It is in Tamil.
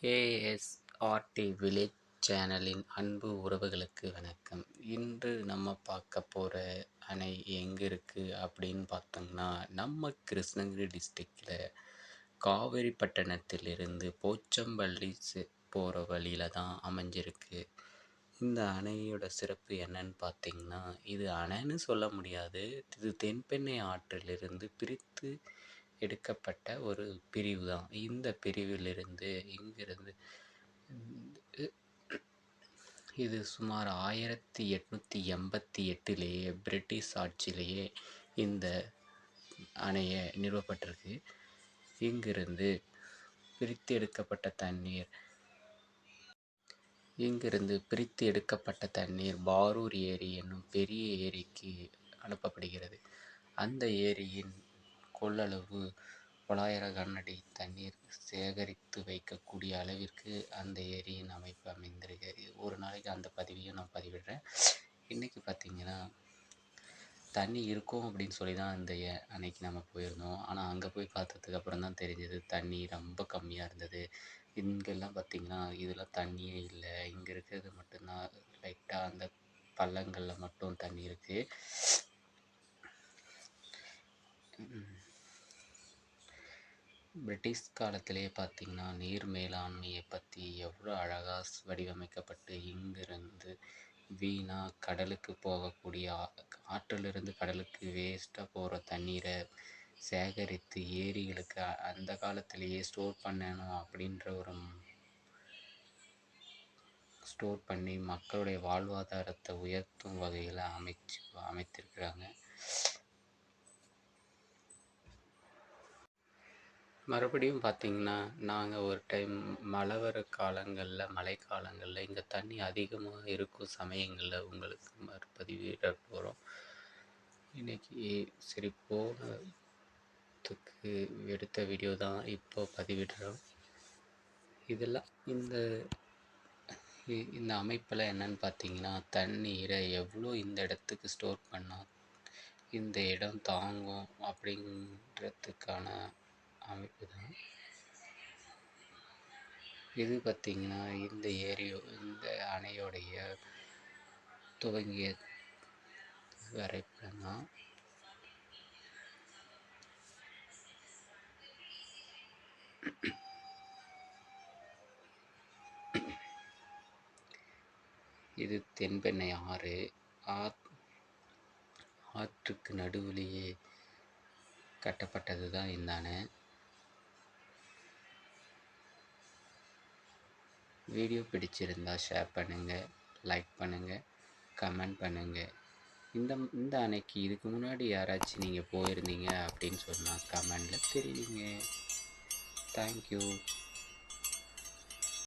ஏஎஸ்ஆர்டி வில்லேஜ் சேனலின் அன்பு உறவுகளுக்கு வணக்கம். இன்று நம்ம பார்க்க போகிற அணை எங்கே இருக்குது அப்படின்னு பார்த்தோம்னா, நம்ம கிருஷ்ணகிரி டிஸ்ட்ரிக்டில் காவேரிப்பட்டினத்திலிருந்து போச்சம்பள்ளி போகிற வழியில் தான் அமைஞ்சிருக்கு. இந்த அணையோட சிறப்பு என்னன்னு பார்த்தீங்கன்னா, இது அணைன்னு சொல்ல முடியாது. இது தென்பெண்ணை ஆற்றிலிருந்து பிரித்து எடுக்கப்பட்ட ஒரு பிரிவு தான். இந்த பிரிவிலிருந்து இங்கிருந்து இது சுமார் 1888 பிரிட்டிஷ் ஆட்சியிலேயே இந்த அணையை நிறுவப்பட்டிருக்கு. இங்கிருந்து பிரித்து எடுக்கப்பட்ட தண்ணீர் பாரூர் ஏரி என்னும் பெரிய ஏரிக்கு அனுப்பப்படுகிறது. அந்த ஏரியின் கொள்ளளவு 900 கனஅடி தண்ணீர் சேகரித்து வைக்கக்கூடிய அளவிற்கு அந்த ஏரியின் அமைப்பு அமைந்திருக்கு. ஒரு நாளைக்கு அந்த பதிவையும் நான் பதிவிடுறேன். இன்றைக்கி பார்த்திங்கன்னா தண்ணி இருக்கும் அப்படின்னு சொல்லி தான் இந்த அன்னைக்கு நம்ம போயிருந்தோம். ஆனால் அங்கே போய் பார்த்ததுக்கப்புறம் தான் தெரிஞ்சது தண்ணி ரொம்ப கம்மியாக இருந்தது. இங்கெல்லாம் பார்த்திங்கன்னா இதெல்லாம் தண்ணியே இல்லை. இங்கே இருக்கிறது மட்டும்தான் லைட்டாக அந்த பள்ளங்களில் மட்டும் தண்ணி இருக்குது. பிரிட்டிஷ் காலத்திலே பார்த்திங்கன்னா நீர் மேலாண்மையை பற்றி எவ்வளோ அழகாக வடிவமைக்கப்பட்டு இங்கிருந்து வீணாக கடலுக்கு போகக்கூடிய ஆற்றிலிருந்து கடலுக்கு வேஸ்ட்டாக போகிற தண்ணீரை சேகரித்து ஏரிகளுக்கு அந்த காலத்திலேயே ஸ்டோர் பண்ணி மக்களுடைய வாழ்வாதாரத்தை உயர்த்தும் வகையில் அமைத்திருக்கிறாங்க. மறுபடியும் பார்த்திங்கன்னா, நாங்கள் ஒரு டைம் மழைக்காலங்களில் இங்கே தண்ணி அதிகமாக இருக்கும் சமயங்களில் உங்களுக்கு பதிவிட போகிறோம். இன்றைக்கி சரி போனதுக்கு எடுத்த வீடியோ தான் இப்போ பதிவிடுறோம். இதெல்லாம் இந்த அமைப்பில் என்னன்னு பார்த்தீங்கன்னா, தண்ணீரை எவ்வளோ இந்த இடத்துக்கு ஸ்டோர் பண்ணால் இந்த இடம் தாங்கும் அப்படின்றதுக்கான அமைப்பு தான் இது. பார்த்திங்கன்னா இந்த அணையோடைய துவங்கிய வரைபடம் தான். இது தென்பெண்ணை ஆறு. ஆற்றுக்கு நடுவிலேயே கட்டப்பட்டது தான் இந்த அணை. வீடியோ பிடிச்சிருந்தா ஷேர் பண்ணுங்கள், லைக் பண்ணுங்கள், கமெண்ட் பண்ணுங்கள். இந்த அணைக்கு இதுக்கு முன்னாடி யாராச்சும் நீங்கள் போயிருந்தீங்க அப்படின்னு சொன்னால் கமெண்டில் தெரியுங்க. தேங்க்யூ.